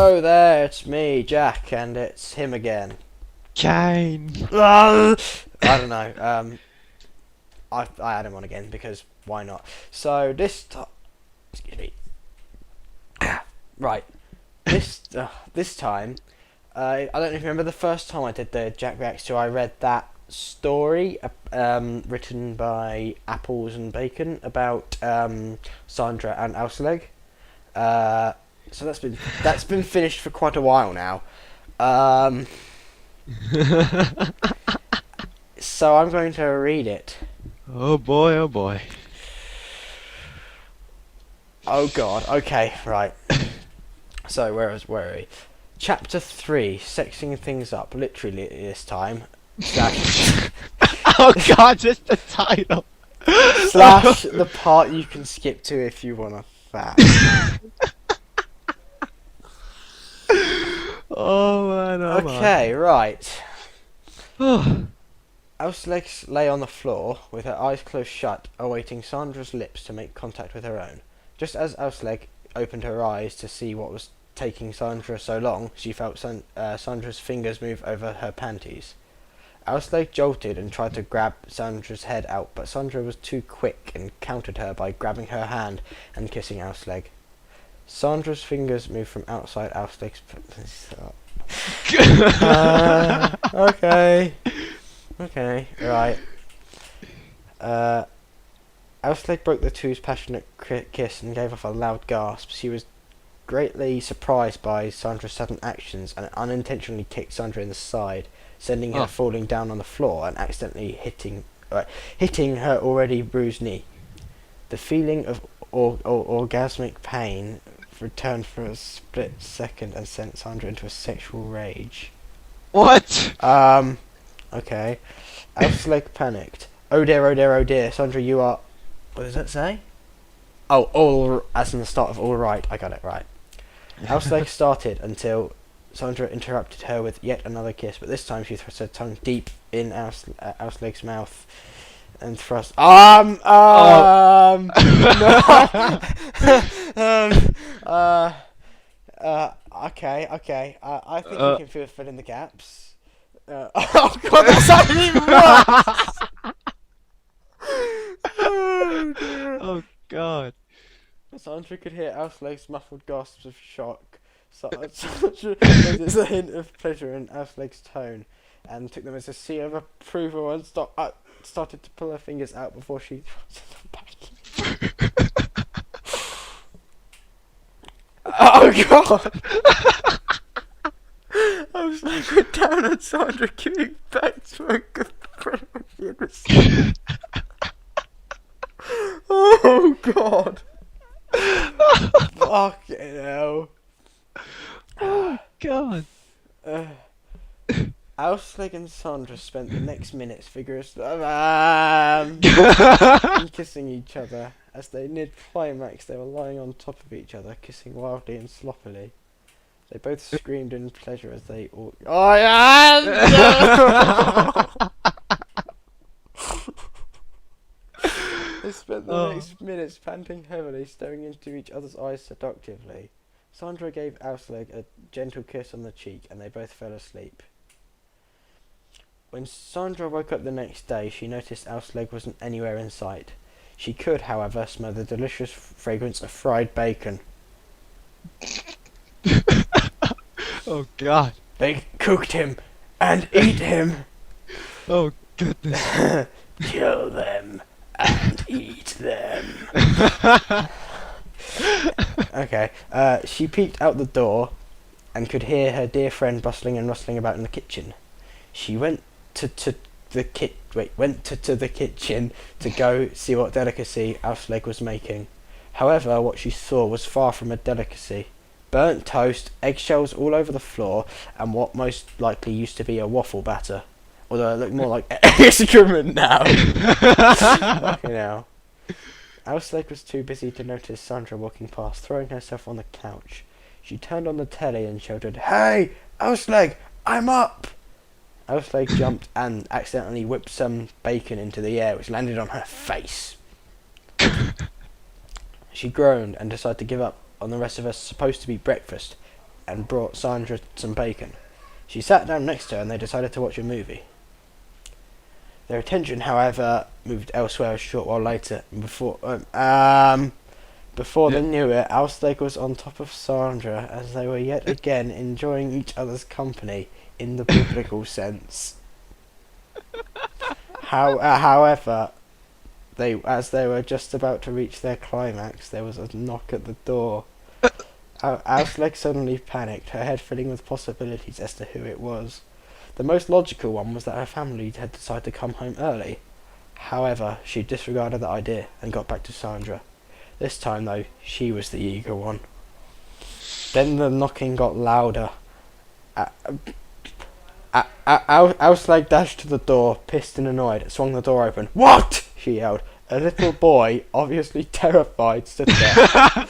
Hello there, it's me, Jack, and it's him again. Kainn. I don't know. I had him on again because why not? So this time, excuse me. Right, this time, I don't know if you remember the first time I did the Jack Reacts to. I read that story, written by Apples and Bacon about Sandra and Áslaug. So that's been finished for quite a while now. So I'm going to read it. Oh boy, oh boy. Oh god. Okay, right. So where are we? Chapter 3, sexing things up. Literally this time. Slash Oh god, just the title. slash the part you can skip to if you want to fact. Oh man, oh Okay, right. man. Áslaug lay on the floor with her eyes closed shut, awaiting Sandra's lips to make contact with her own. Just as Áslaug opened her eyes to see what was taking Sandra so long, she felt Sandra's fingers move over her panties. Áslaug jolted and tried to grab Sandra's head out, but Sandra was too quick and countered her by grabbing her hand and kissing Áslaug. Sandra's fingers moved from outside Áslaug's... Okay, right. Áslaug broke the two's passionate kiss and gave off a loud gasp. She was greatly surprised by Sandra's sudden actions and unintentionally kicked Sandra in the side, sending her falling down on the floor and accidentally hitting her already bruised knee. The feeling of orgasmic pain returned for a split second and sent Sandra into a sexual rage. What? Okay. Áslaug panicked. Oh dear, oh dear, oh dear. Sandra, you are... What does that say? Oh, all... As in the start of all right. I got it right. Áslaug started until Sandra interrupted her with yet another kiss, but this time she thrust her tongue deep in Áslaug's mouth and thrust... No. Okay. I think you can fill in the gaps. Oh god, that's not even worse! Oh dear. Oh god. Sandra could hear Áslaug's muffled gasps of shock. Sandra noticed a hint of pleasure in Áslaug's tone and took them as a seal of approval and started to pull her fingers out before she thrust them back. Oh god! Áslaug went down on Sandra, giving back to her good friend when she had received. Oh god! Fucking hell. Oh god. Áslaug and Sandra spent the next minutes vigorously kissing each other. As they neared climax, they were lying on top of each other, kissing wildly and sloppily. They both screamed in pleasure as they all... Oh, yeah! They spent the next minutes panting heavily, staring into each other's eyes seductively. Sandra gave Áslaug a gentle kiss on the cheek, and they both fell asleep. When Sandra woke up the next day, she noticed Áslaug wasn't anywhere in sight. She could, however, smell the delicious fragrance of fried bacon. Oh god. They cooked him and eat him. Oh goodness. Kill them and eat them. Okay. She peeked out the door and could hear her dear friend bustling and rustling about in the kitchen. She went to the kitchen to go see what delicacy Áslaug was making. However, what she saw was far from a delicacy. Burnt toast, eggshells all over the floor, and what most likely used to be a waffle batter. Although it looked more like excrement now. Fucking hell. Áslaug was too busy to notice Sandra walking past, throwing herself on the couch. She turned on the telly and shouted, "Hey, Áslaug, I'm up!" Áslaug jumped and accidentally whipped some bacon into the air, which landed on her face. She groaned and decided to give up on the rest of us supposed to be breakfast. and brought Sandra some bacon. She sat down next to her and they decided to watch a movie. Their attention, however, moved elsewhere a short while later. Before they knew it, Áslaug was on top of Sandra as they were yet again enjoying each other's company in the biblical sense. However, as they were just about to reach their climax, there was a knock at the door. Áslaug suddenly panicked, her head filling with possibilities as to who it was. The most logical one was that her family had decided to come home early. However, she disregarded the idea and got back to Sandra. This time, though, she was the eager one. Then the knocking got louder. Áslaug dashed to the door, pissed and annoyed, swung the door open. "What?" she yelled. A little boy, obviously terrified, stood there.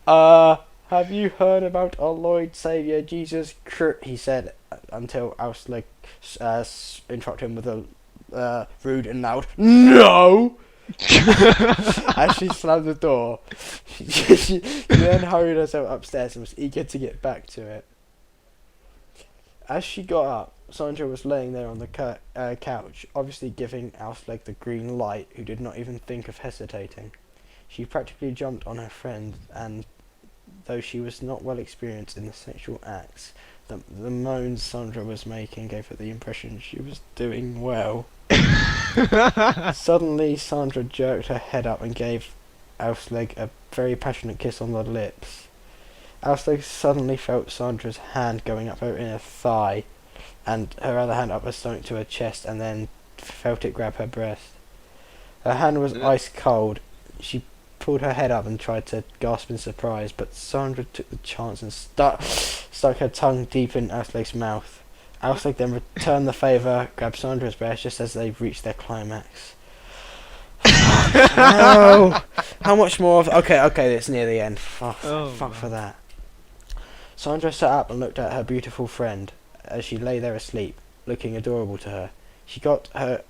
Have you heard about our Lord Saviour Jesus Christ? He said, until Áslaug interrupted him with a rude and loud "No!" As she slammed the door, she then hurried herself upstairs and was eager to get back to it. As she got up, Sandra was laying there on the couch, obviously giving Áslaug the green light, who did not even think of hesitating. She practically jumped on her friend, and though she was not well experienced in the sexual acts, the moans Sandra was making gave her the impression she was doing well. Suddenly, Sandra jerked her head up and gave Áslaug a very passionate kiss on the lips. Áslaug suddenly felt Sandra's hand going up her inner thigh, and her other hand up her stomach to her chest, and then felt it grab her breast. Her hand was ice cold. She pulled her head up and tried to gasp in surprise, but Sandra took the chance and stuck her tongue deep in Áslaug's mouth. Áslaug then returned the favour, grabbed Sandra's breast just as they reached their climax. No! How much more of... Okay, it's near the end. Fuck for that. Sandra sat up and looked at her beautiful friend as she lay there asleep, looking adorable to her. She got her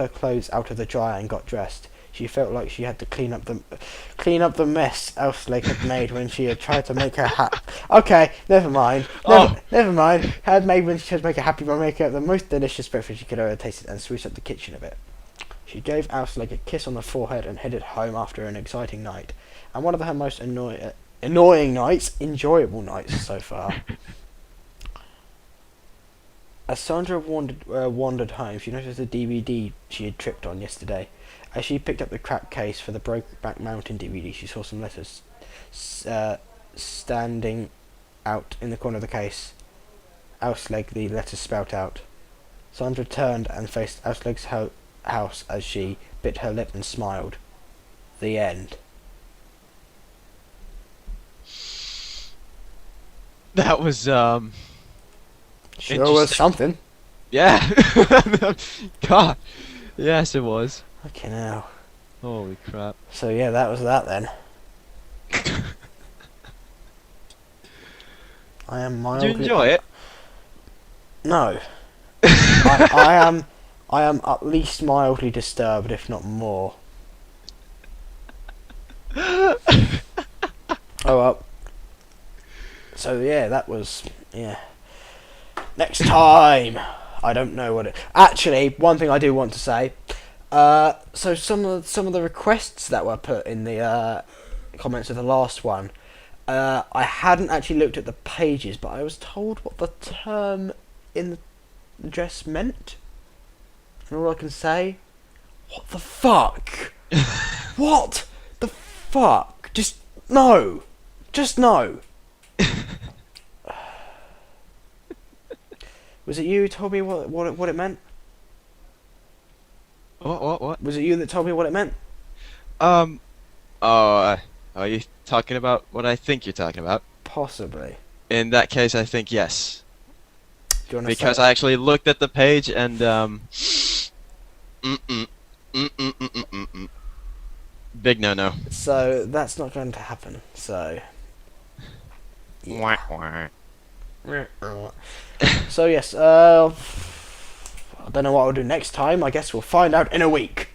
clothes out of the dryer and got dressed. She felt like she had to clean up the mess Áslaug had made when she had tried to make her happy. Okay, never mind. Never mind. Had made when she tried to make her happy by making up the most delicious breakfast she could ever tasted and spruce up the kitchen a bit. She gave Áslaug a kiss on the forehead and headed home after an exciting night, and one of her most annoying nights, enjoyable nights so far. As Sandra wandered home, she noticed the DVD she had tripped on yesterday. As she picked up the cracked case for the Brokeback Mountain DVD, she saw some letters standing out in the corner of the case. Áslaug, the letters spelt out. Sandra turned and faced Áslaug's house as she bit her lip and smiled. The end. That was Sure was something. Yeah. God. Yes, it was. Okay, now. Holy crap. So yeah, that was that then. I am mildly... Did you enjoy it? No. I am at least mildly disturbed, if not more. Oh well. So yeah, that was... yeah. Next time! I don't know what it... Actually, one thing I do want to say... so some of the requests that were put in the comments of the last one, I hadn't actually looked at the pages, but I was told what the term in the address meant. And all I can say, what the fuck? What the fuck? Just no. Was it you who told me what it meant? What? Was it you that told me what it meant? Are you talking about what I think you're talking about? Possibly. In that case, I think yes. Do you wanna Because say I actually looked at the page and big no. So that's not going to happen. So. Yeah. So yes. I don't know what I'll do next time. I guess we'll find out in a week.